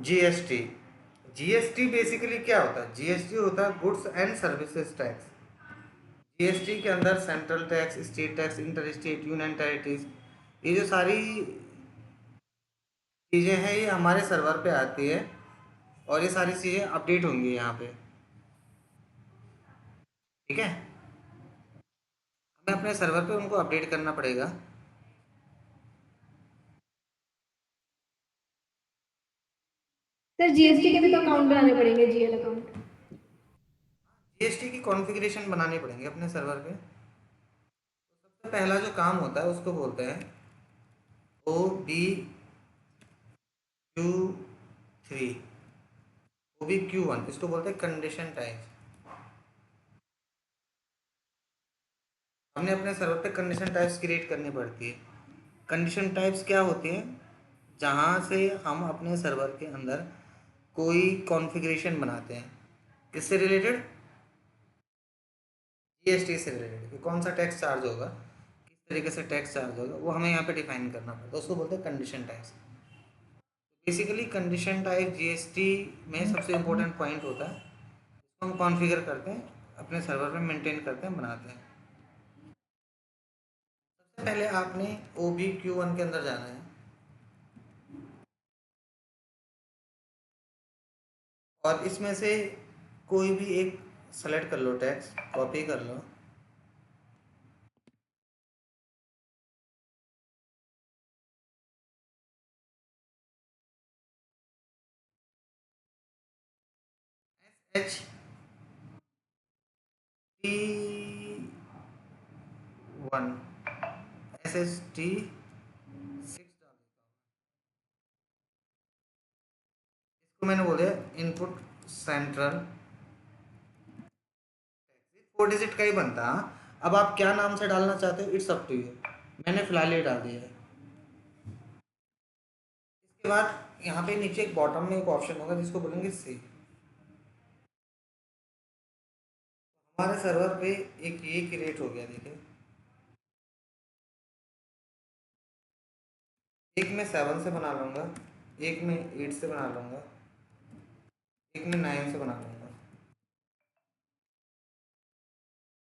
GST. GST basically क्या होता है? जीएसटी होता है goods and services tax. GST के अंदर central tax, state tax, inter state, union territories, ये जो सारी चीज़ें हैं ये हमारे सर्वर पे आती है और ये सारी चीज़ें अपडेट होंगी यहाँ पे। ठीक है, हमें अपने सर्वर पे उनको अपडेट करना पड़ेगा। सर जीएसटी के भी तो अकाउंट बनाने पड़ेंगे, जीएल अकाउंट। जीएसटी की कॉन्फ़िगरेशन बनाने पड़ेंगे अपने सर्वर पे। सबसे पहला जो काम होता है उसको बोलते हैं OBQ3, OBQ1, इसको बोलते हैं कंडीशन टाइप। हमने अपने सर्वर पे कंडीशन टाइप्स क्रिएट करनी पड़ती है। कंडीशन टाइप्स क्या होती हैं? जहाँ से हम अपने सर्वर के अंदर कोई कॉन्फ़िगरेशन बनाते हैं। किससे रिलेटेड? जीएसटी से रिलेटेड, कि कौन सा टैक्स चार्ज होगा, किस तरीके से टैक्स चार्ज होगा, वो हमें यहाँ पे डिफाइन करना पड़ता है। उसको बोलते हैं condition types. Basically condition type GST में सबसे इम्पोर्टेंट पॉइंट होता है, इसको हम कॉन्फ़िगर करते हैं, अपने सर्वर में मेंटेन करते हैं, बनाते हैं। सबसे पहले आपने OBQ1 के अंदर जाना है और इसमें से कोई भी एक सेलेक्ट कर लो, टैक्स कॉपी कर लो। SHT1, SHT6 डाल देता हूँ। इसको मैंने बोला इनपुट सेंट्रल, 4 डिजिट का ही बनता है। अब आप क्या नाम से डालना चाहते हो, इट्स अप टू यू। मैंने फिलहाल ये डाल दिया है। इसके बाद यहाँ पे नीचे एक बॉटम में एक ऑप्शन होगा जिसको बोलेंगे सेव। हमारे सर्वर पे एक ये क्रिएट हो गया, देखिए। एक मैं 7 से बना लूँगा, एक मैं 8 से बना लूँगा, एक मैं 9 से बना लूँगा।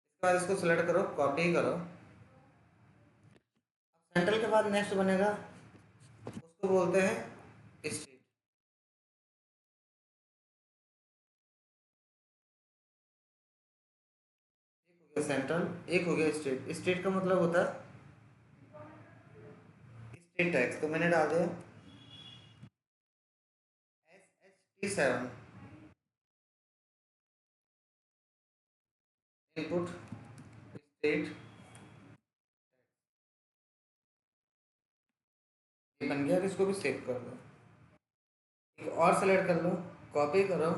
इसके बाद इसको सेलेक्ट करो, कॉपी करो। सेंट्रल के बाद नेक्स्ट बनेगा, उसको बोलते हैं स्टेट। सेंट्रल, एक हो गया स्टेट। स्टेट का मतलब होता है स्टेट टैक्स, तो मैंने डाल दिया SHT7 इनपुट स्टेट। ये बन गया, और इसको भी सेव कर दो। एक और सेलेक्ट कर लो, कॉपी करो,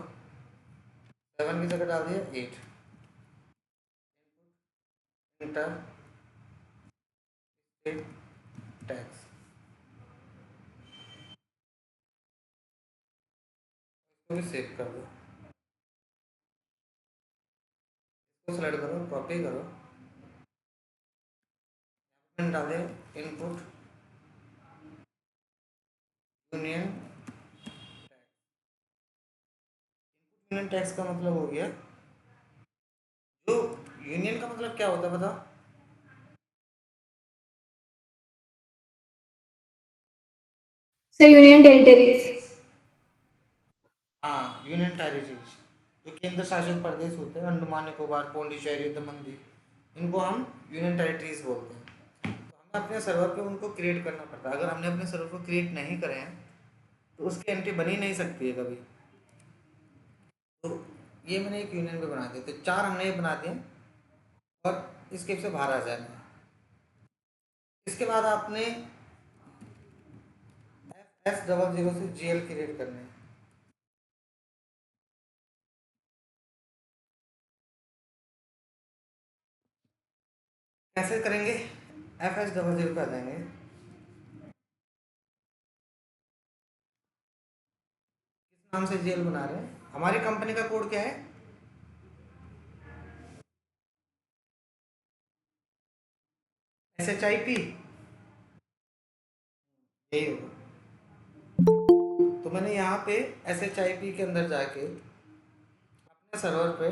7 की जगह डाल दिया 8, इंटर स्टेट टैक्स, इसको भी सेव कर दो। इसको सेलेक्ट करो, कॉपी करो, मैंने डाल दिया input union tax. Union tax का मतलब हो गया, जो यूनियन का मतलब क्या होता है बताओ? Sir union territories. हाँ, यूनियन टेरिटरीज, जो केंद्र शासित प्रदेश होते हैं, अंडमान निकोबार, पौंडीचेरी, दमन, इनको हम यूनियन टेरिटरीज बोलते हैं। तो हमें अपने सर्वर पे उनको क्रिएट करना पड़ता है। अगर हमने अपने सर्वर को क्रिएट नहीं करे हैं तो उसकी एंट्री बनी नहीं सकती है कभी। तो ये मैंने एक यूनियन पे बना दिया, तो 4 हमने ये बना दिए और इसके से बाहर आ जाना है। इसके बाद आपने FS00 से GL क्रिएट करना है। कैसे करेंगे? FS00 पे आ जाएंगे। किस नाम से GL बना रहे हैं? हमारी कंपनी का कोड क्या है? SHIP, यही होगा। तो मैंने यहाँ पे SHIP के अंदर जाके अपने सर्वर पे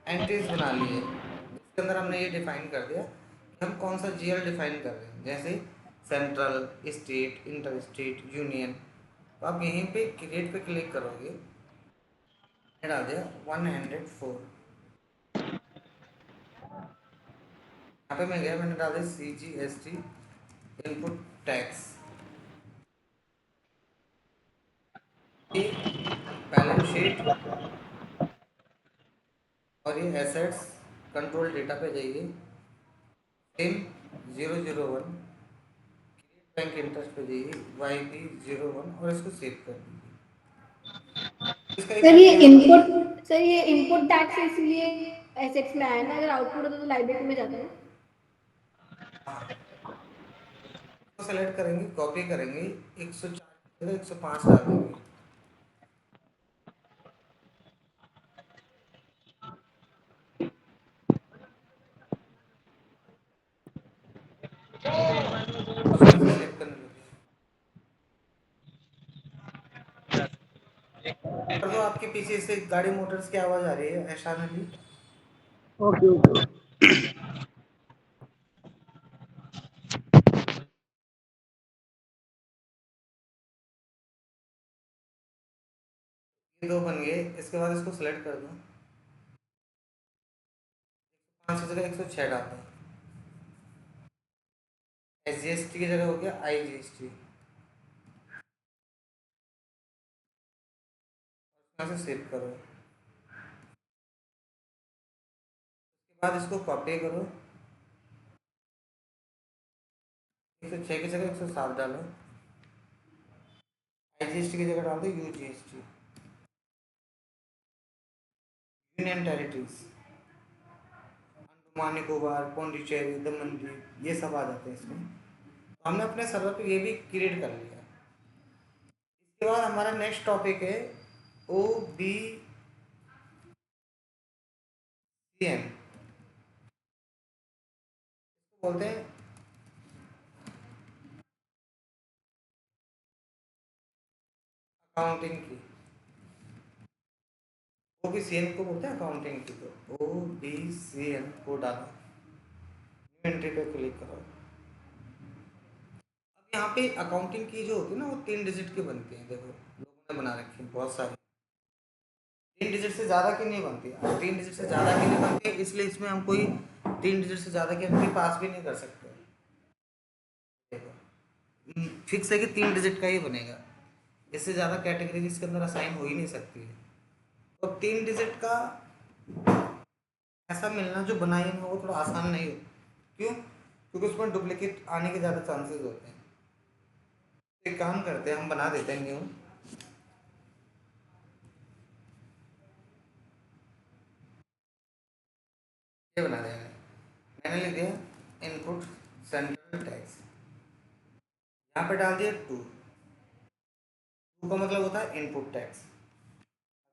एंट्रीज बना ली है, जिसके अंदर हमने ये डिफाइन कर दिया कि हम कौन सा GL डिफाइन कर रहे हैं, जैसे central, state, inter state, union. तो आप यहीं पे क्रिएट पे क्लिक करोगे, मैंने डाल दिया 104। यहाँ पे मैं गया, मैंने डाल दिया CGST इनपुट टैक्स, ये बैलेंस शीट और ये एसेट्स कंट्रोल डेटा पे जाइए, सेम 001 बैंक इंटरेस्ट पे जाइए, YP01 और इसको सेव कर दीजिए। इसका सर इफेक्ट ये यहाँ पर इनपुट सर ये इनपुट टैक्स इसलिए एसेट्स में आया ना, अगर आउटपुट होता तो लायबिलिटी में जाता ना। तो सेलेक्ट करेंगे, कॉपी करेंगे, 104 की जगह 105 डाल देंगे। उसमें से सेव करने लगे। और तो आपके पीछे से गाड़ी मोटर्स की आवाज़ आ रही है, एहसान अली। Okay okay. ये दो बन गए, इसके बाद इसको सेलेक्ट कर दो, 5 की जगह 106 डाल दो। SGST की जगह हो गया IGST, यहाँ से सेव करो। उसके बाद इसको कॉपी करो, 106 की जगह 107 डालो, IGST की जगह डाल दो UGST, union territories, Andaman Nicobar, Pondicherry, Daman Diu, ये सब आ जाते हैं इसमें। तो हमने अपने सर्वर पे ये भी क्रिएट कर लिया। इसके बाद हमारा नेक्स्ट टॉपिक है OBCN, बोलते हैं अकाउंटिंग की। OBCN को बोलते हैं अकाउंटिंग की। तो OBCN को डालो, न्यू एंट्री पे क्लिक करो। अब यहाँ पे अकाउंटिंग की जो होती है ना, वो 3 डिजिट की बनती है। देखो लोगों ने बना रखी है बहुत सारी, 3 डिजिट से ज़्यादा की नहीं बनती। 3 डिजिट से ज़्यादा की नहीं बनती, इसलिए इसमें हम कोई 3 डिजिट से ज़्यादा की एंट्री पास भी नहीं कर सकते। देखो फिक्स है कि 3 डिजिट का ही बनेगा, इससे ज़्यादा कैटेगरी इसके अंदर असाइन हो ही नहीं सकती है। तो 3 डिजिट का ऐसा मिलना जो बनाई में वो थोड़ा आसान नहीं हो। क्यों? क्योंकि उसमें डुप्लीकेट आने के ज़्यादा चांसेस होते हैं। एक काम करते हैं, हम बना देते हैं न्यू, ये बना देंगे। मैंने लिख दिया इनपुट सेंट्रल टैक्स, यहाँ पे डाल दिया 2। 2 का मतलब होता है इनपुट टैक्स।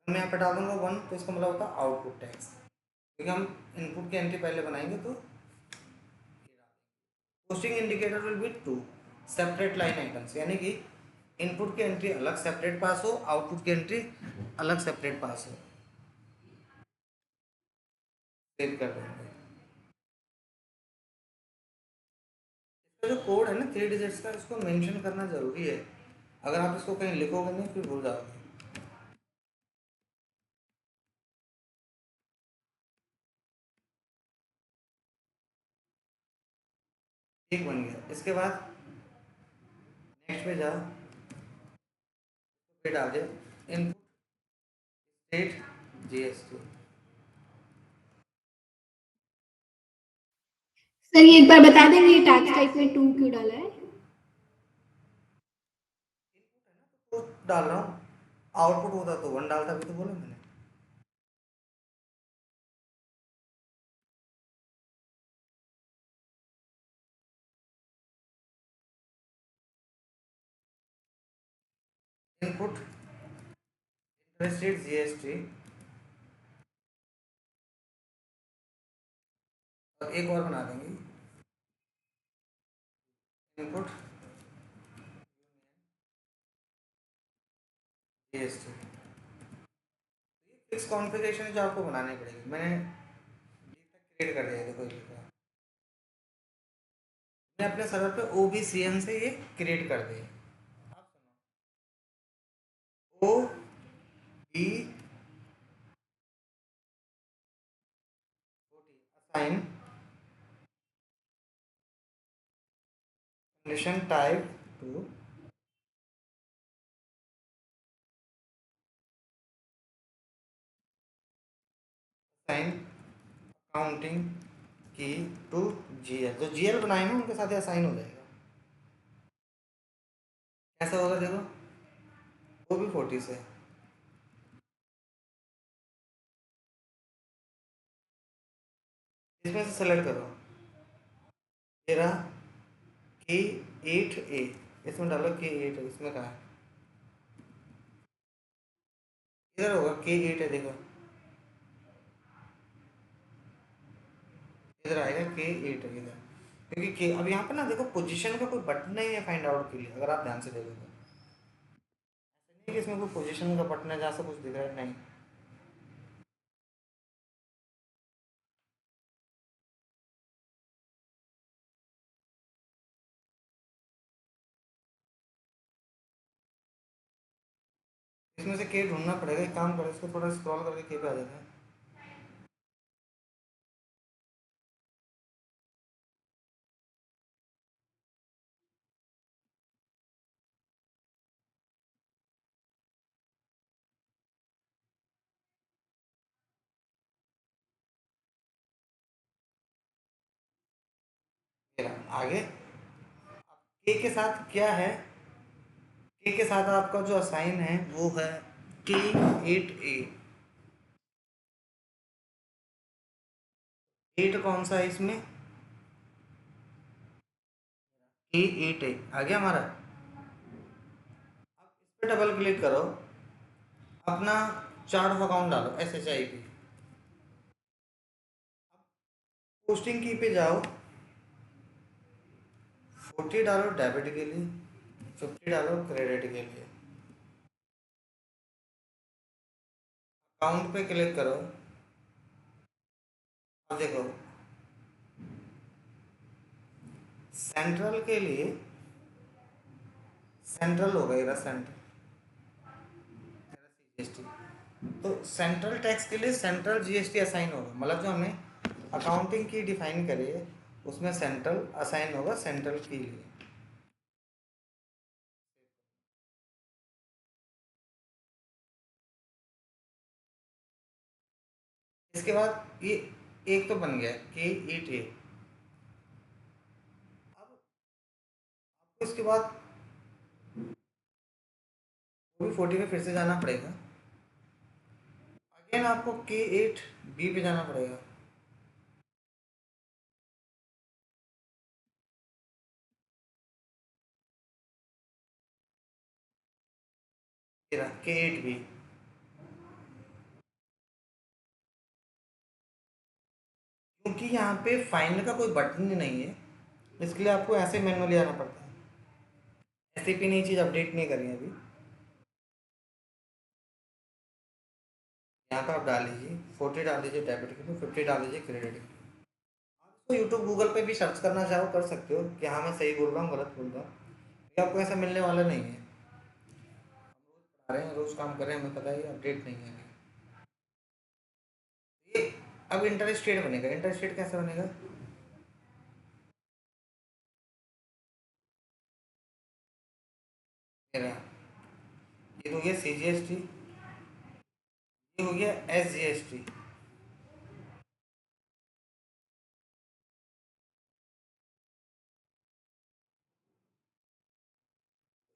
मैं यहाँ पे डाल दूंगा 1, तो इसका मतलब होता है आउटपुट टैक्स, क्योंकि हम इनपुट की एंट्री पहले बनाएंगे। तो posting indicator will be 2 separate line items, यानी कि इनपुट की एंट्री अलग सेपरेट पास हो, आउटपुट की एंट्री अलग सेपरेट पास हो। सेव कर देंगे। इसका जो कोड है ना 3 डिजिट्स का, इसको मेंशन करना जरूरी है। अगर आप इसको कहीं लिखोगे नहीं फिर भूल जाओगे। ठीक बन गया। इसके बाद नेक्स्ट पे जाओ, पे डाल दिया इनपुट स्टेट GST। सर ये एक बार बता देंगे ये टैक्स टाइप में 2 क्यों डाला है? तो डाल रहा हूँ, आउटपुट होता तो 1 डालता भी, तो बोला मैंने। इनपुट इंटरेस्ट GST, और एक और बना देंगे इनपुट जीएसटी फिक्स कॉन्फ़िगरेशन जो आपको बनानी पड़ेगी। मैंने क्रिएट कर दिया, देखो ये लिखा। मैंने अपने सर्वर पे OBCN से ये क्रिएट कर दिए। आप सुनो, OB assign condition type two assign accounting की टू GL। जो GL बनाए ना उनके साथ असाइन हो जाएगा। कैसा होगा देखो, OB40 से इसमें से सेलेक्ट करो, तेरा K8A, इसमें डालो K8, इसमें कहा है इधर होगा K8 है, देखो इधर आएगा K8 है इधर। क्योंकि K अब यहाँ पर ना देखो पोजीशन का कोई बटन नहीं है फाइंड आउट के लिए, अगर आप ध्यान से देखो तो ऐसा नहीं है कि इसमें कोई पोजीशन का बटन है जहाँ से कुछ दिख रहा है, नहीं। इसमें से K ढूंढना पड़ेगा, एक काम करो इसको थोड़ा स्क्रॉल करके K पे आ जाता है। ये रहा, आगे K के साथ क्या है, K के साथ आपका जो असाइन है वो है K8A। 8 कौन सा है इसमें, K8A आ गया हमारा। अब इस पर डबल क्लिक करो, अपना चार्ट ऑफ अकाउंट डालो SHIP। पोस्टिंग की पे जाओ, 40 डालो डेबिट के लिए, 50 डालो क्रेडिट के लिए। अकाउंट पे क्लिक करो, अब देखो सेंट्रल के लिए सेंट्रल होगा, ये सेंट्रल GST। तो सेंट्रल टैक्स के लिए सेंट्रल GST असाइन होगा, मतलब जो हमने अकाउंटिंग की डिफाइन करी है उसमें सेंट्रल असाइन होगा सेंट्रल के लिए। इसके बाद ये एक तो बन गया K8A। अब आपको इसके बाद वो भी 40 पे फिर से जाना पड़ेगा, अगेन आपको K8B पे जाना पड़ेगा। तेरा K8B, क्योंकि यहाँ पे फाइनल का कोई बटन नहीं है इसके लिए आपको ऐसे मैनुअली आना पड़ता है। SAP ने ये चीज़ अपडेट नहीं करी है अभी। यहाँ पर आप डाल लीजिए 40 डाल दीजिए डेबिट के लिए, 50 डाल दीजिए क्रेडिट के लिए। आप इसको यूट्यूब गूगल पे भी सर्च करना चाहो कर सकते हो कि हाँ मैं सही बोल रहा हूँ गलत बोल रहा हूँ, ये आपको ऐसा मिलने वाला नहीं है। हम रोज पढ़ा रहे हैं, रोज काम कर रहे हैं, हमें पता है ये अपडेट नहीं है ये। अब इंटरेस्ट रेट बनेगा, इंटरेस्ट रेट कैसे बनेगा, मेरा ये हो गया CGST, ये हो गया SGST।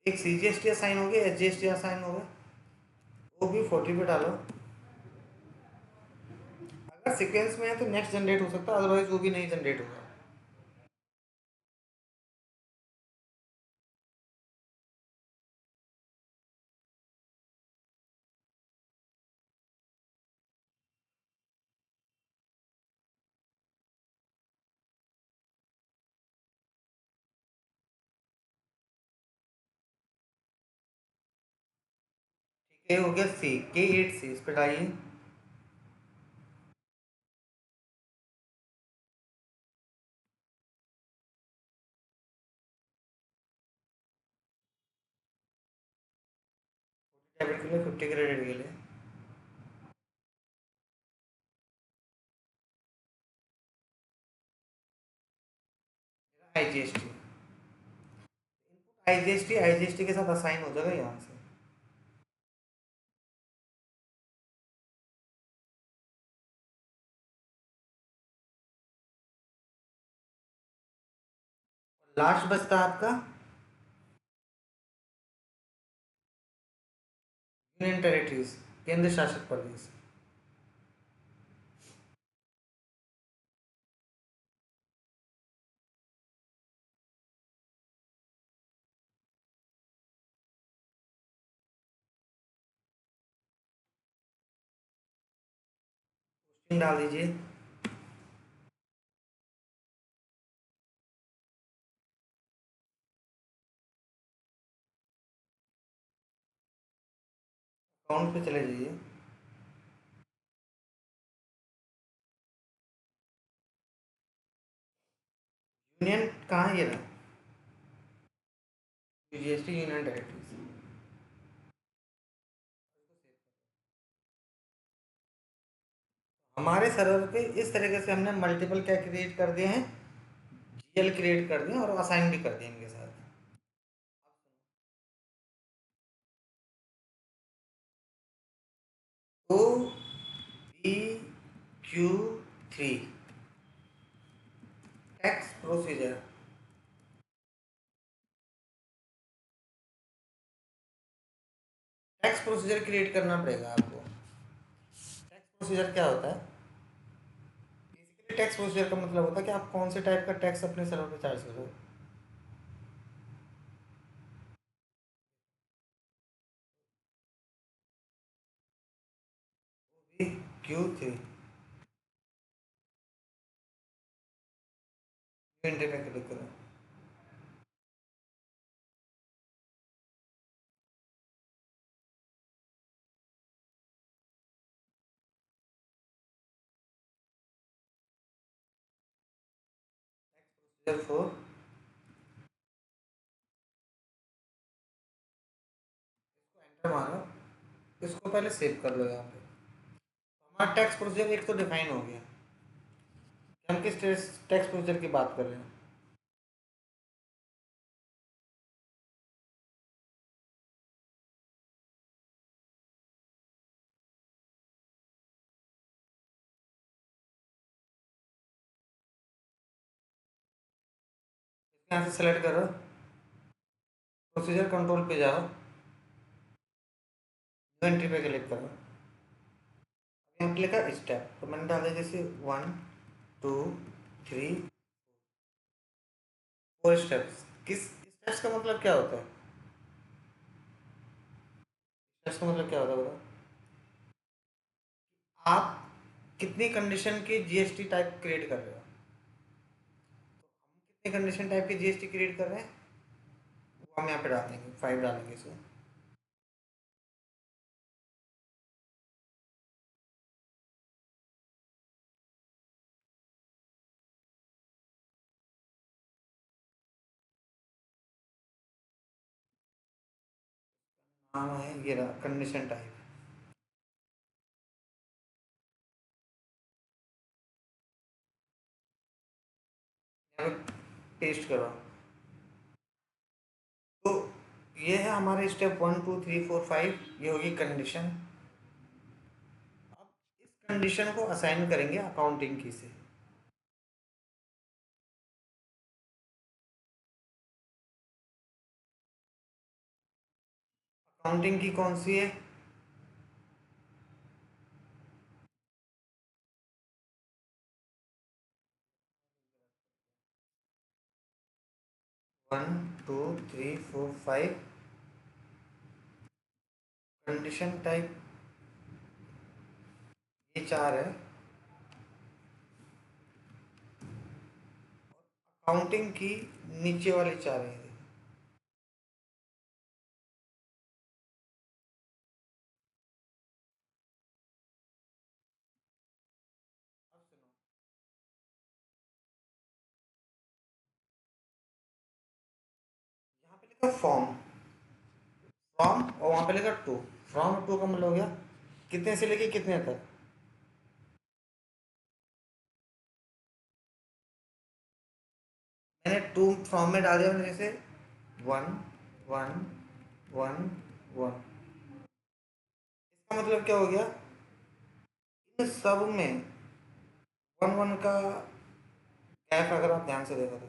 एक CGST असाइन हो गया, SGST असाइन हो गया, वो भी 40 पे डालो। अगर सीक्वेंस में है तो नेक्स्ट जनरेट हो सकता है, अदरवाइज वो भी नहीं जनरेट होगा। के हो गया सी, K8C, इस पे डालिए। टैबलेट के लिए 50 क्रेडिट के लिए IGST, IGST के साथ असाइन हो जाएगा यहाँ से। लास्ट बचता है आपका यूनियन टेरिटरीज, केंद्र शासित प्रदेश। डाल दीजिए। अकाउंट पे चले जाइए। यूनियन कहाँ है ये रहा, GST यूनियन टेरिटरीज। हमारे सर्वर पे इस तरीके से हमने मल्टीपल क्या क्रिएट कर दिए हैं, GL क्रिएट कर दिए और असाइन भी कर दिए इनके साथ। तो BQ3 tax procedure, tax procedure create करना पड़ेगा आपको। टैक्स प्रोसीजर क्या होता है? बेसिकली टैक्स प्रोसीजर का मतलब होता है कि आप कौन से टाइप का टैक्स अपने सर्वर पे चार्ज करो। BQ3 एंटर पे क्लिक करो। प्रोसीजर 4, एंटर मारो, इसको पहले सेव कर लो यहाँ पे। हमारा टैक्स प्रोसीजर एक तो डिफाइन हो गया कि हम किस टैक्स प्रोसीजर की बात कर रहे हैं। यहाँ से सेलेक्ट करो, प्रोसीजर कंट्रोल पे जाओ, न्यू एंट्री पे क्लिक करो। यहाँ क्लिक है स्टेप, तो मैंने डाला जैसे 1 2 3 4 स्टेप्स। किस स्टेप्स का मतलब क्या होता है? स्टेप्स का मतलब क्या होता है बताओ? आप कितनी कंडीशन के GST टाइप क्रिएट कर रहे हो? कितने कंडीशन टाइप के GST क्रिएट कर रहे हैं वो हम यहाँ पे डाल देंगे, 5 डालेंगे इसमें। नाम है ये रहा कंडीशन टाइप, यहाँ पे पेस्ट करो। तो ये है हमारे स्टेप 1 2 3 4 5, ये होगी कंडीशन। अब इस कंडीशन को असाइन करेंगे अकाउंटिंग की से। अकाउंटिंग की कौन सी है? 1 2 3 4 5, कंडीशन टाइप ये 4 है, अकाउंटिंग की नीचे वाली 4 है। फॉर्म फ्रॉम और वहां पे लिखा टू, फ्रॉम टू का मतलब हो गया कितने से लेके कितने तक। मैंने टू फ्रॉम में डाल दिया, मैंने जैसे 1 1 1 1। इसका मतलब क्या हो गया, इन सब में 1 1 का गैप अगर आप ध्यान से देखो तो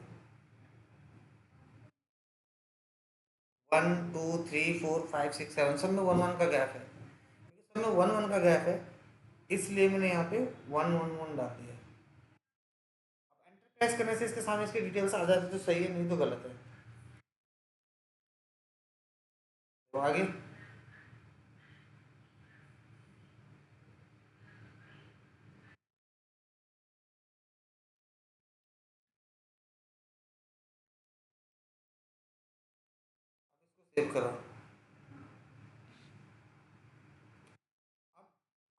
1 2 3 4 5 6 7 सब में 1 1 का गैप है। सब में 1 1 का गैप है, इसलिए मैंने यहाँ पे 1 1 1 डाल दिया। अब एंटर प्रेस करने से इसके सामने इसकी डिटेल्स आ जाती तो सही है, नहीं तो गलत है। तो आगे सेव करो।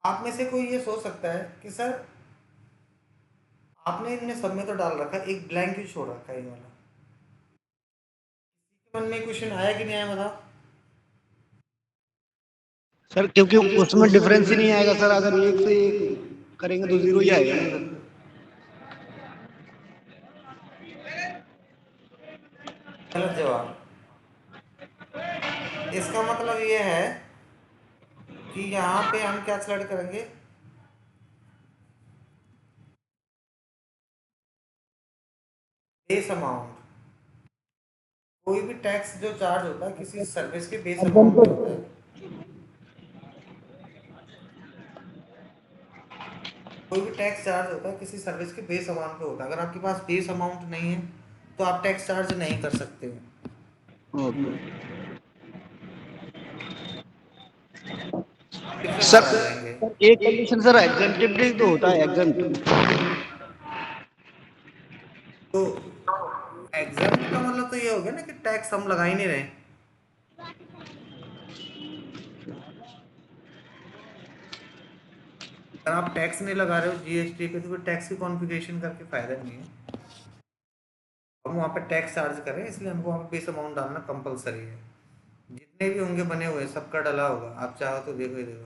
आप में से कोई ये सोच सकता है कि सर आपने इनमें सब में तो डाल रखा है, एक ब्लैंक क्यों छोड़ रखा है ये वाला। किसी के मन में क्वेश्चन आया कि नहीं आया बताओ। सर क्योंकि उसमें डिफरेंस ही नहीं आएगा सर, अगर एक से एक करेंगे तो जीरो ही आएगा ना सर। गलत जवाब। इसका मतलब ये है कि यहाँ पे हम क्या सेलेक्ट करेंगे, बेस अमाउंट। कोई भी टैक्स जो चार्ज होता है किसी सर्विस के बेस अमाउंट पे होता है। कोई भी टैक्स चार्ज होता है किसी सर्विस के बेस अमाउंट पे होता है। अगर आपके पास बेस अमाउंट नहीं है तो आप टैक्स चार्ज नहीं कर सकते हो। Okay difference sir. पर आ जाएंगे। एक कंडीशन सर एग्जेम्प्टिव तो होता है एग्जेम्प्ट। तो एग्जाम्प्ट का मतलब तो ये हो गया ना कि टैक्स हम लगा ही नहीं रहे। अगर आप टैक्स नहीं लगा रहे हो जीएसटी पे तो फिर टैक्स की कॉन्फ़िगरेशन करके फायदा नहीं है। हम वहाँ पे टैक्स चार्ज कर रहे हैं इसलिए हमको वहाँ पे बेस अमाउंट डालना कंपलसरी है। जितने भी होंगे बने हुए सबका डला होगा, आप चाहो तो देखो ही देखो।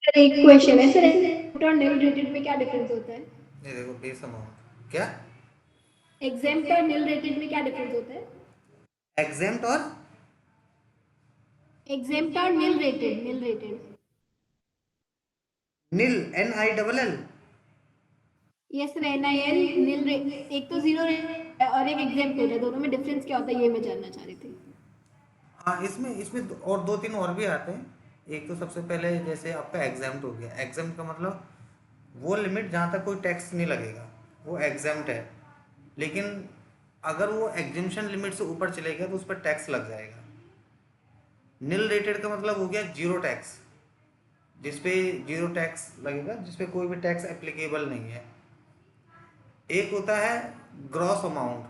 सर एक क्वेश्चन है सर, एग्जेम्प्ट और निल रेटेड में क्या डिफरेंस होता है? ये देखो बेस अमाउंट क्या, एग्जेम्प्ट और निल रेटेड में क्या डिफरेंस होता है? एग्जेम्प्ट और एग्जेम्प्ट और निल रेटेड, निल रेटेड। नील NILL। यस सर, NIL निल रेट, एक तो जीरो और एक एग्जेम्प्ट होता है, दोनों में डिफरेंस क्या होता है ये मैं जानना चाह रही थी। हाँ इसमें इसमें और दो तीन और भी आते हैं। एक तो सबसे पहले जैसे आपका एग्जाम्प्ट हो गया, एग्जाम्प्ट का मतलब वो लिमिट जहाँ तक कोई टैक्स नहीं लगेगा वो एग्जाम्प्ट है। लेकिन अगर वो एग्जिम्पशन लिमिट से ऊपर चले गया तो उस पर टैक्स लग जाएगा। नील रेटेड का मतलब हो गया जीरो टैक्स, जिसपे जीरो टैक्स लगेगा, जिसपे कोई भी टैक्स एप्लीकेबल नहीं है। एक होता है ग्रॉस अमाउंट,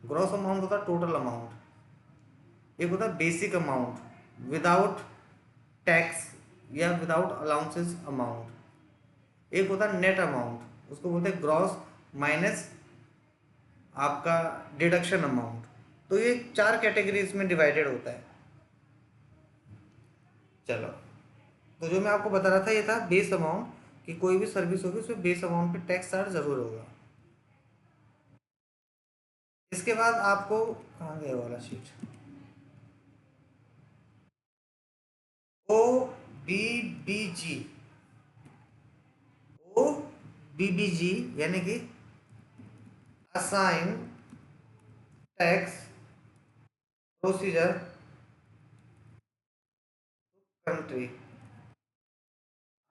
ग्रॉस अमाउंट होता है टोटल अमाउंट। एक होता है बेसिक अमाउंट विदाउट टैक्स या विदाउट अलाउंसेस अमाउंट। एक होता है नेट अमाउंट, उसको बोलते हैं ग्रॉस माइनस आपका डिडक्शन अमाउंट। तो ये 4 कैटेगरीज में डिवाइडेड होता है। चलो, तो जो मैं आपको बता रहा था ये था बेस अमाउंट, कि कोई भी सर्विस होगी उसमें बेस अमाउंट पे टैक्स चार्ज जरूर होगा। इसके बाद आपको कहाँ गया वाला शीट, OBBG, OBBG यानी कि असाइन टैक्स प्रोसीजर कंट्री।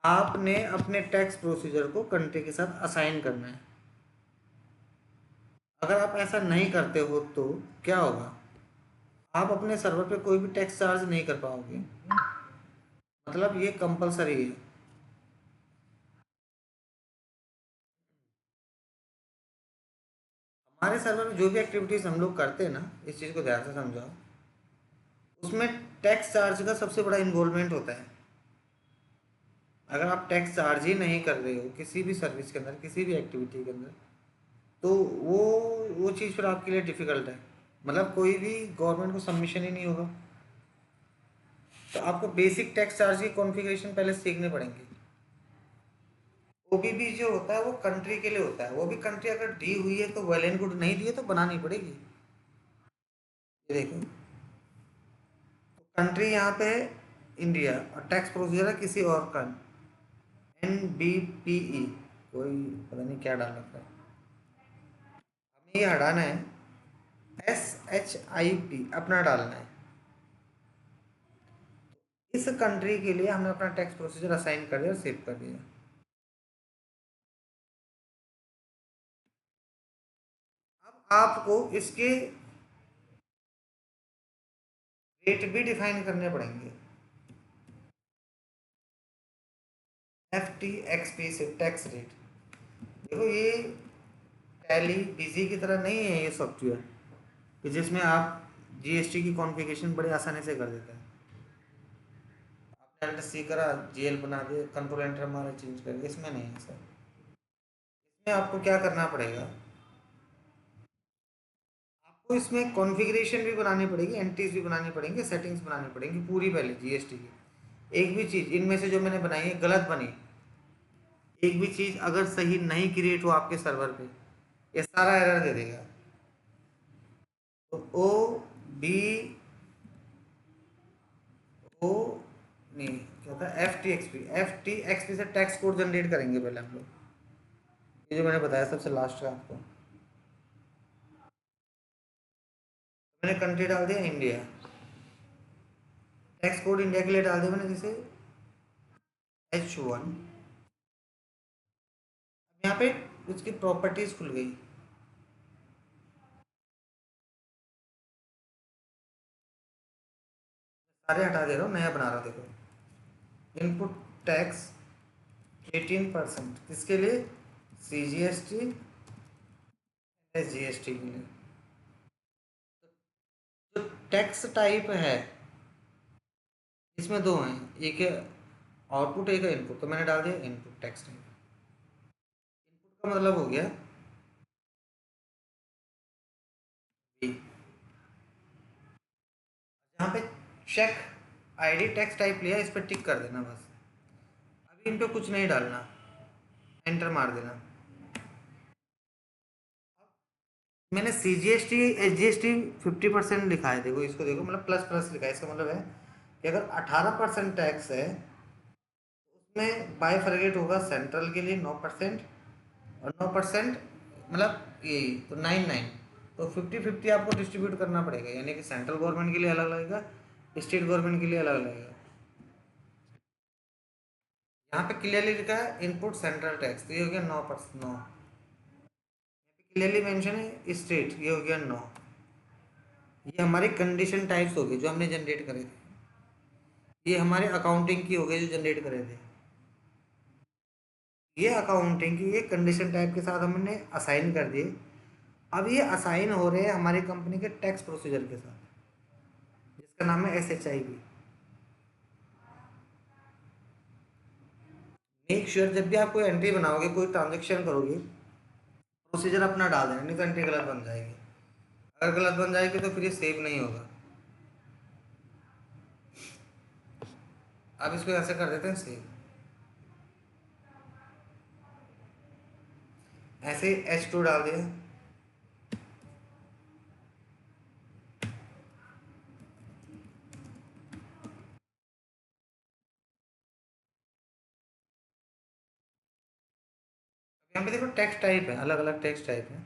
आपने अपने टैक्स प्रोसीजर को कंट्री के साथ असाइन करना है। अगर आप ऐसा नहीं करते हो तो क्या होगा, आप अपने सर्वर पे कोई भी टैक्स चार्ज नहीं कर पाओगे। मतलब ये कंपलसरी है। हमारे सर्वर में जो भी एक्टिविटीज़ हम लोग करते हैं ना, इस चीज़ को ध्यान से समझाओ, उसमें टैक्स चार्ज का सबसे बड़ा इन्वॉल्वमेंट होता है। अगर आप टैक्स चार्ज ही नहीं कर रहे हो किसी भी सर्विस के अंदर, किसी भी एक्टिविटी के अंदर, तो वो चीज़ फिर आपके लिए डिफ़िकल्ट है, मतलब कोई भी गवर्नमेंट को सबमिशन ही नहीं होगा। तो आपको बेसिक टैक्स चार्ज की कॉन्फ़िगरेशन पहले सीखने पड़ेंगे। ओबीबी जो होता है वो कंट्री के लिए होता है, वो भी कंट्री अगर दी हुई है तो वेल एंड गुड, नहीं दी है तो बनानी पड़ेगी। ये देखो, कंट्री यहाँ पे है इंडिया और टैक्स प्रोसीजर है किसी और का, NBPE, कोई पता नहीं क्या डाल रखा है, हमें ये हटाना है, SHIP अपना डालना है। इस कंट्री के लिए हमने अपना टैक्स प्रोसीजर असाइन कर दिया और सेव कर दिया। अब आपको इसके रेट भी डिफाइन करने पड़ेंगे। FTXP से टैक्स रेट, देखो ये टैली बिजी की तरह नहीं है ये सॉफ्टवेयर कि जिसमें आप GST की कॉन्फ़िगरेशन बड़े आसानी से कर देते हैं। आपने एंटर सी करा, GL बना दिए, कंट्रोल एंटर हमारा चेंज कर दिया, इसमें नहीं है सर। इसमें आपको क्या करना पड़ेगा, आपको इसमें कॉन्फ़िगरेशन भी बनानी पड़ेगी, एंट्रीज भी बनानी पड़ेंगी, सेटिंग्स बनानी पड़ेंगी पूरी पहले GST की। एक भी चीज़ इनमें से जो मैंने बनाई है गलत बनी, एक भी चीज़ अगर सही नहीं क्रिएट हो आपके सर्वर पे, ये सारा एरर दे देगा। तो बी ओ नहीं क्या था, FTXP से टैक्स कोड जनरेट करेंगे पहले हम लोग, ये जो मैंने बताया सबसे लास्ट का आपको। मैंने कंट्री डाल दिया इंडिया, टैक्स कोड इंडिया के लिए डाल दिया मैंने, जैसे H1। यहाँ पे उसकी प्रॉपर्टीज खुल गई, सारे हटा दे रहा हूँ, नया बना रहा हूँ। देखो इनपुट टैक्स 18%, किसके लिए, CGST, SGST के लिए। जो टैक्स टाइप है इसमें दो हैं, एक है आउटपुट, एक है इनपुट, तो मैंने डाल दिया इनपुट टैक्स टाइप। इनपुट का मतलब हो गया B। यहाँ पे चेक ID टैक्स टाइप लिया, इस पर टिक कर देना बस, अभी इन पे कुछ नहीं डालना, एंटर मार देना। मैंने CGST SGST 50% लिखा है, देखो इसको, देखो मतलब प्लस प्लस लिखा है, इसका मतलब है कि अगर 18% टैक्स है उसमें बाइफरगेट होगा सेंट्रल के लिए 9%, और 9% मतलब यही तो 9 9, तो 50-50 आपको डिस्ट्रीब्यूट करना पड़ेगा, यानी कि सेंट्रल गवर्नमेंट के लिए अलग लगेगा, स्टेट गवर्नमेंट के लिए अलग लगेगा। यहाँ पे क्लियरली लिखा है इनपुट सेंट्रल टैक्स, तो ये हो गया 9%, 9। क्लियरली मेंशन है स्टेट, ये हो गया 9। ये हमारे कंडीशन टाइप्स हो गए जो हमने जनरेट करे थे, ये हमारे अकाउंटिंग की हो गई जो जनरेट करे थे, ये अकाउंटिंग की ये कंडीशन टाइप के साथ हमने असाइन कर दिए। अब ये असाइन हो रहे हैं हमारी कंपनी के टैक्स प्रोसीजर के साथ, जिसका नाम है SHIP। मेक श्योर जब भी आप कोई एंट्री बनाओगे, कोई ट्रांजेक्शन करोगे, प्रोसीजर अपना डाल देना, नहीं तो एंट्री गलत बन जाएगी। अगर गलत बन जाएगी तो फिर ये सेव नहीं होगा। अब इसको ऐसे कर देते हैं सेव, ऐसे H2 डाल दिया, यहाँ पे देखो टैक्स टाइप है, अलग अलग टैक्स टाइप है,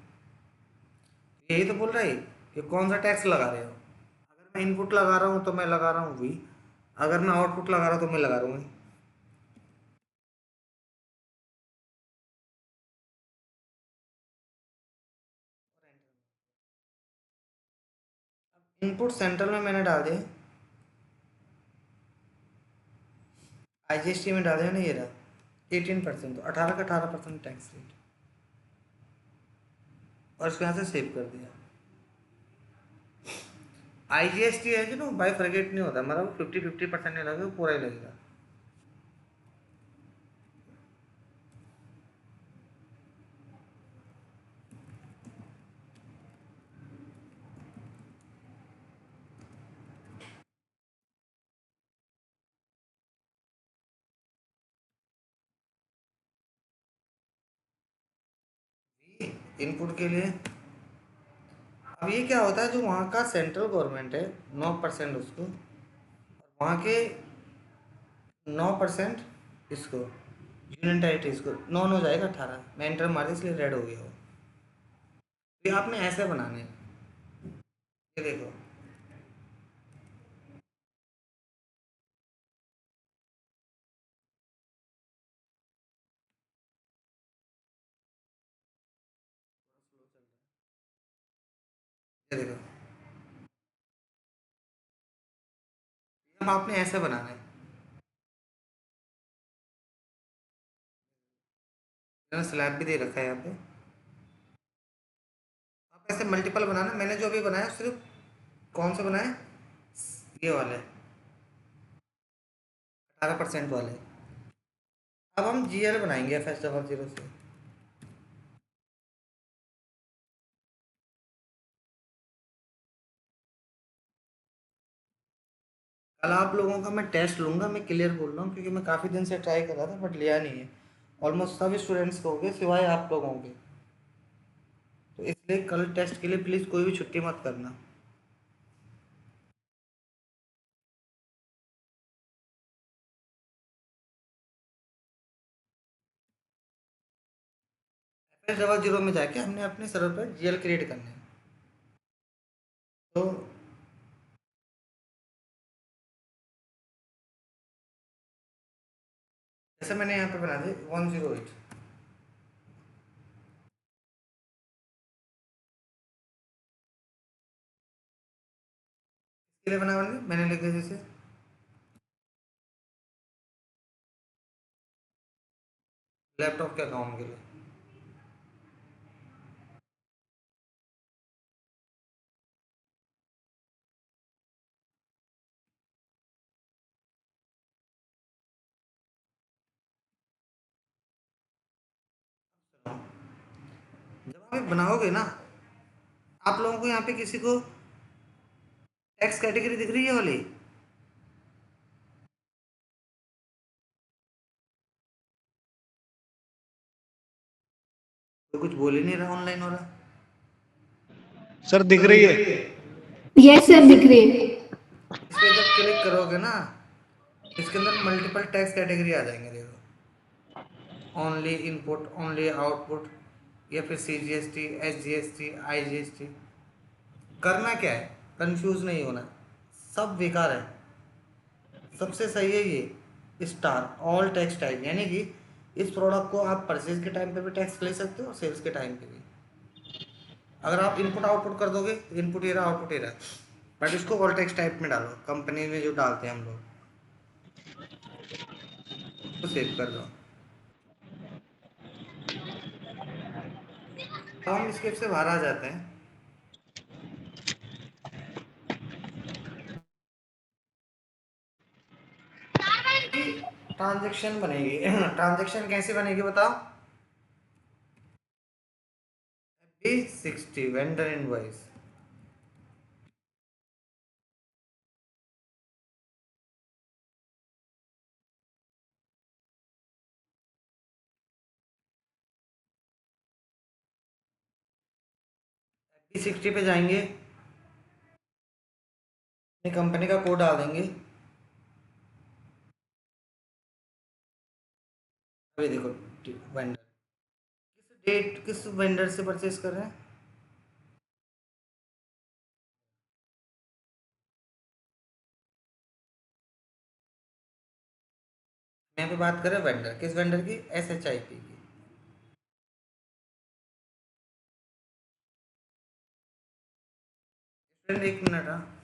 यही तो बोल रहा है कि कौन सा टैक्स लगा रहे हो। अगर मैं इनपुट लगा रहा हूँ तो मैं लगा रहा हूँ V, अगर मैं आउटपुट लगा रहा हूँ तो मैं लगा रहा हूँ। इनपुट सेंट्रल में मैंने डाल दिया, IGST में डाल दिया ना, ये रहा 18%, तो 18 का 18% टैक्स रेट, और इसको यहाँ से सेव कर दिया। IGST है कि ना बाई फॉरगेट नहीं होता, मतलब 50-50% नहीं लगेगा, पूरा ही लगेगा। इनपुट के लिए। अब ये क्या होता है, जो वहाँ का सेंट्रल गवर्नमेंट है 9% उसको, वहाँ के 9% इसको, यूनियन टेरिटरीज को 9 हो जाएगा 18, मैं एंटर मार दिया इसलिए रेड हो गया वो। तो ये आपने ऐसे बनाने हैं, ये देखो। ये देखो, अब आपने ऐसे बनाना है। मैंने स्लैब भी दे रखा है यहाँ पे। आप ऐसे मल्टीपल बनाना, मैंने जो अभी बनाया सिर्फ कौन सा बनाया, ये वाले 18% वाले। अब हम GL बनाएंगे FH00 से। कल आप लोगों का मैं टेस्ट लूँगा, मैं क्लियर बोल रहा हूँ, क्योंकि मैं काफ़ी दिन से ट्राई कर रहा था बट लिया नहीं है। ऑलमोस्ट सभी स्टूडेंट्स को हो गए सिवाय आप लोगों के। तो इसलिए कल टेस्ट के लिए प्लीज़ कोई भी छुट्टी मत करना। FH00 में जाके हमने अपने सर्वर पर GL क्रिएट करना है। तो जैसे मैंने यहाँ पे बना दिया 108। इसके लिए बना मैंने लिख दिया जैसे लैपटॉप के अकाउंट के लिए। जब आप ये बनाओगे ना, आप लोगों को यहाँ पे किसी को टैक्स कैटेगरी दिख रही है वाली, तो कुछ बोल ही नहीं रहा ऑनलाइन हो रहा। सर दिख रही है। यस सर दिख रही है। इस पे जब क्लिक करोगे ना, इसके अंदर मल्टीपल टैक्स कैटेगरी आ जाएंगे, देखो। ओनली इनपुट, ओनली आउटपुट, या फिर CGST, SGST, IGST। करना क्या है, कंफ्यूज नहीं होना, सब बेकार है। सबसे सही है ये स्टार ऑल टैक्स टाइप, यानी कि इस प्रोडक्ट को आप परचेज के टाइम पे भी टैक्स ले सकते हो, सेल्स के टाइम पे भी। अगर आप इनपुट आउटपुट कर दोगे तो इनपुट ये रहा, आउटपुट ये रहा, बट इसको ऑल टैक्स टाइप में डालो, कंपनी में जो डालते हैं हम लोग, तो सेव कर दो। तो हम इसके से बाहर आ जाते हैं। ट्रांजेक्शन बनेगी ट्रांजेक्शन कैसे बनेगी बताओ। B60 vendor invoice. B60 पे जाएंगे, अपनी कंपनी का कोड डाल देंगे। अभी देखो, वेंडर किस डेट किस वेंडर से परचेज कर रहे हैं। यहाँ पे बात करें वेंडर, किस वेंडर की, SHIP की। स्टूडेंट 1 मिनट, हाँ।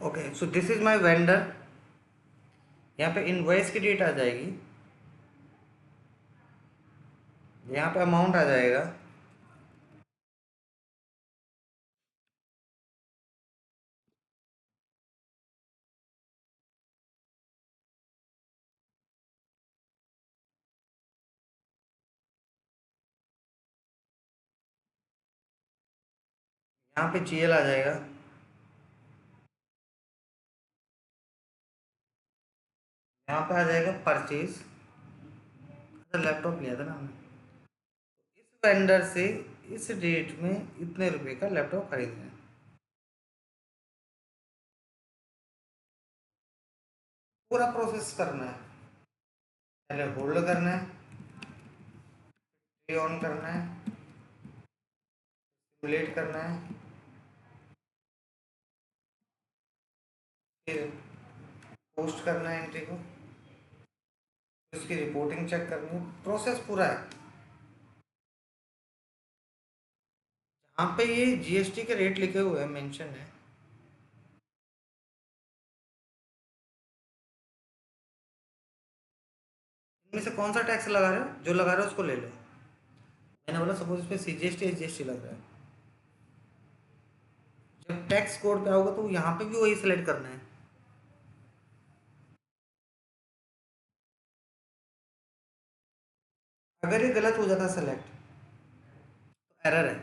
Okay, so this is my vendor. यहाँ पे इनवॉइस की डेट आ जाएगी, यहाँ पे अमाउंट आ जाएगा, यहाँ पे जीएल आ जाएगा, यहाँ पे आ जाएगा परचेज। लैपटॉप लिया था ना हमने, इस वेंडर से इस डेट में इतने रुपए का लैपटॉप खरीदना है। पूरा प्रोसेस करना है, पहले होल्ड करना है, पे ऑन करना है, सिमुलेट करना है, फिर पोस्ट करना है एंट्री को, उसकी रिपोर्टिंग चेक करनी है। प्रोसेस पूरा है। यहाँ पे ये जीएसटी के रेट लिखे हुए हैं, मेंशन है। इनमें से कौन सा टैक्स लगा रहे हो, जो लगा रहे हो उसको ले लो। मैंने बोला सपोज इस पे सीजीएसटी एसजीएसटी लग रहा है, जब टैक्स कोड पे आओगे तो यहाँ पे भी वही सिलेक्ट करना है। अगर ये गलत हो जाता सेलेक्ट तो एरर है।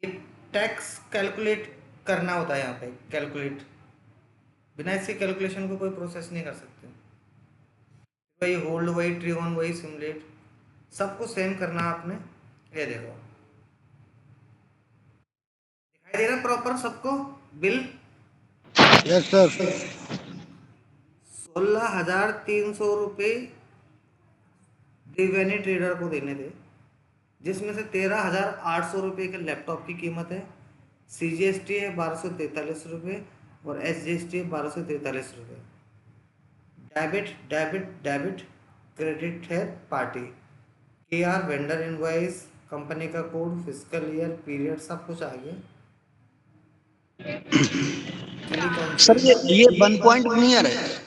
ये टैक्स कैलकुलेट करना होता है, यहाँ पे कैलकुलेट, बिना इसके कैलकुलेशन को कोई प्रोसेस नहीं कर सकते। वही होल्ड, वही ट्री ऑन, वही सिमुलेट, सबको सेम करना आपने। ये देखो दिखाई दे रहा प्रॉपर सबको बिल। Yes sir. 16,300 रुपये दिव्यानी ट्रेडर को देने थे, जिसमें से 13,800 रुपये के लैपटॉप की कीमत है। सीजीएसटी है 1243 रुपये और एसजीएसटी है 1243 रुपये। डेबिट डेबिट डेबिट, क्रेडिट है party. KR vendor invoice, company का कोड, फिजिकल ईयर, पीरियड, सब कुछ आ गया। सर ये 1 पॉइंट नहीं आ रहा है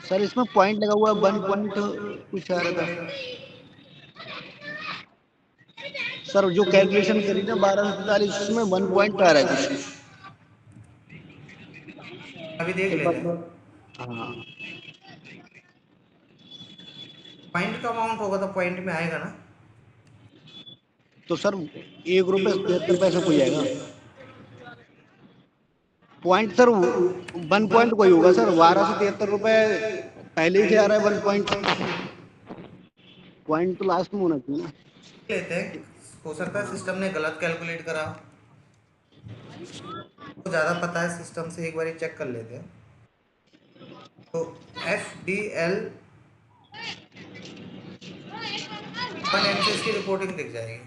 सर, इसमें पॉइंट लगा हुआ है 1 पॉइंट कुछ आ रहा था सर, जो कैलकुलेशन करी ना 1243 उसमें 1 पॉइंट आ रहा है कुछ। अभी देख एक लेते बार हैं। हाँ, पॉइंट का अमाउंट होगा तो पॉइंट में आएगा ना। तो सर 1 रुपये 73 पैसे को जाएगा पॉइंट सर। 1 पॉइंट कोई होगा सर, 1273 रुपये पहले ही से आ रहा है 1 पॉइंट। पॉइंट तो लास्ट में होना चाहिए ना। लेते हैं, हो सकता है सिस्टम ने गलत कैलकुलेट करा, तो ज़्यादा पता है सिस्टम से, एक बार चेक कर लेते हैं। तो एफ डी एल 1 एम की रिपोर्टिंग दिख जाएगी।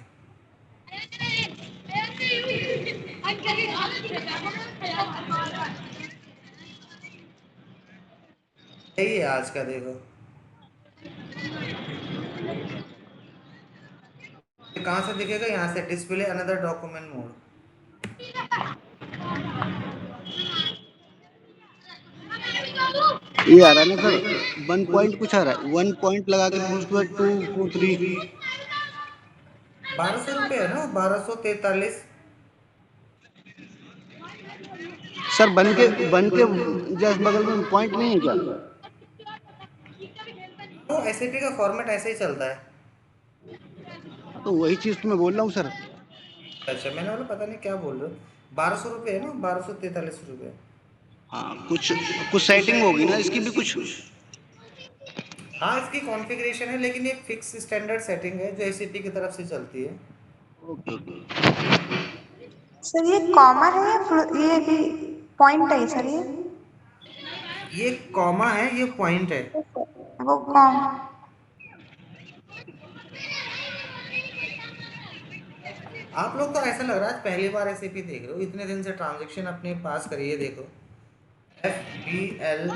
यही है आज का, देखो ये कहाँ से दिखेगा, यहाँ से डिस्प्ले अनदर डॉक्यूमेंट मोड। ये आ रहा है ना सर, 1 पॉइंट कुछ आ रहा है, 1 पॉइंट लगा के फिर उसके बाद 2 2 3। 1200 रुपये है ना, 1243। सर बन के जस्ट बगल में पॉइंट नहीं है क्या? वो एसएपी का फॉर्मेट ऐसे ही चलता है। तो वही चीज तो मैं बोल रहा हूँ सर। अच्छा, मैंने बोला पता नहीं क्या बोल रहे हो। 1200 रुपये है ना, 1243 रुपये। हाँ, कुछ कुछ सेटिंग होगी ना इसकी भी कुछ। हाँ, इसकी कॉन्फ़िगरेशन है, लेकिन ये फिक्स स्टैंडर्ड सेटिंग है जो एसएपी की तरफ से चलती है। Okay okay. सर ये कॉमा है या ये भी पॉइंट है सर ये कॉमा है, ये पॉइंट है। वो कॉम आप लोग तो ऐसा लग रहा है पहली बार एसएपी देख रहे हो, इतने दिन से ट्रांजैक्शन अपने पास करी है। देखो FBL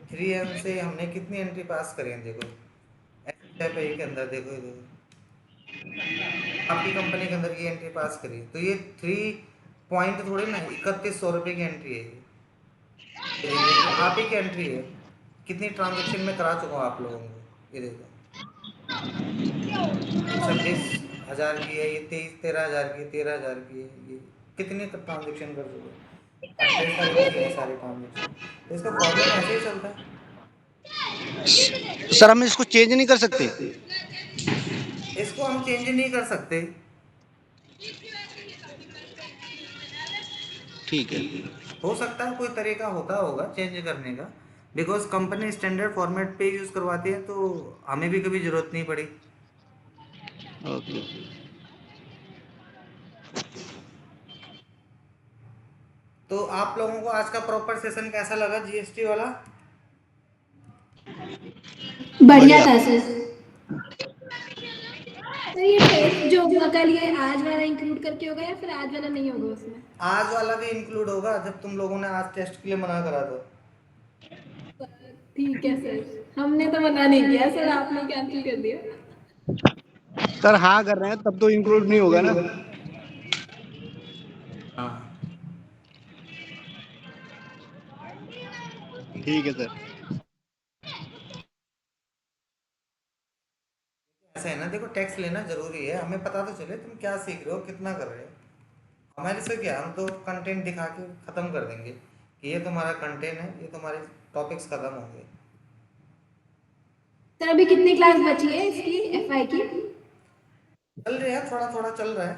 3M से हमने कितनी एंट्री पास करी है, देखो SHFI के अंदर देखो, ये देखो आपकी कंपनी के अंदर की एंट्री पास करी, तो ये 3 पॉइंट थोड़े ना, 3100 रुपये की एंट्री है ये देखिए, ये आप ही की एंट्री है, कितनी ट्रांजेक्शन में करा चुका हूँ आप लोगों को, ये देखो, ये 26,000 की है, ये 13,000 की है, 13,000 की है, ये कितने ट्रांजेक्शन कर चुके हैं, 28 तारीख की है सारे ट्रांजेक्शन। तो इसका फॉर्मेट ऐसे ही चलता है। सर हम इसको चेंज नहीं कर सकते? इसको हम चेंज नहीं कर सकते। ठीक है। हो सकता है कोई तरीका होता होगा चेंज करने का, बिकॉज कंपनी स्टैंडर्ड फॉर्मेट पे यूज़ करवाती है, तो हमें भी कभी ज़रूरत नहीं पड़ी। ओके। तो आप लोगों को आज का प्रॉपर सेशन कैसा लगा जीएसटी वाला? बढ़िया था सर। सर ये टेस्ट जो होगा कल, ये आज वाला इंक्लूड करके होगा या फिर आज वाला नहीं होगा उसमें? आज वाला भी इंक्लूड होगा, जब तुम लोगों ने आज टेस्ट के लिए मना करा था। ठीक है सर, हमने तो मना नहीं किया सर, आपने कैंसिल कर दिया। सर हाँ कर रहे हैं तब तो इंक्लूड नहीं होगा ना? हाँ, ठीक है सर। ऐसा है ना, देखो टैक्स लेना जरूरी है, हमें पता तो चले तुम क्या सीख रहे हो, कितना कर रहे हो। हमारे से क्या, हम तो कंटेंट दिखा के ख़त्म कर देंगे कि ये तुम्हारा कंटेंट है, ये तुम्हारे टॉपिक्स ख़त्म होंगे। सर अभी कितनी क्लास बची है इसकी एफआई की? चल रहे हैं, थोड़ा थोड़ा चल रहा है।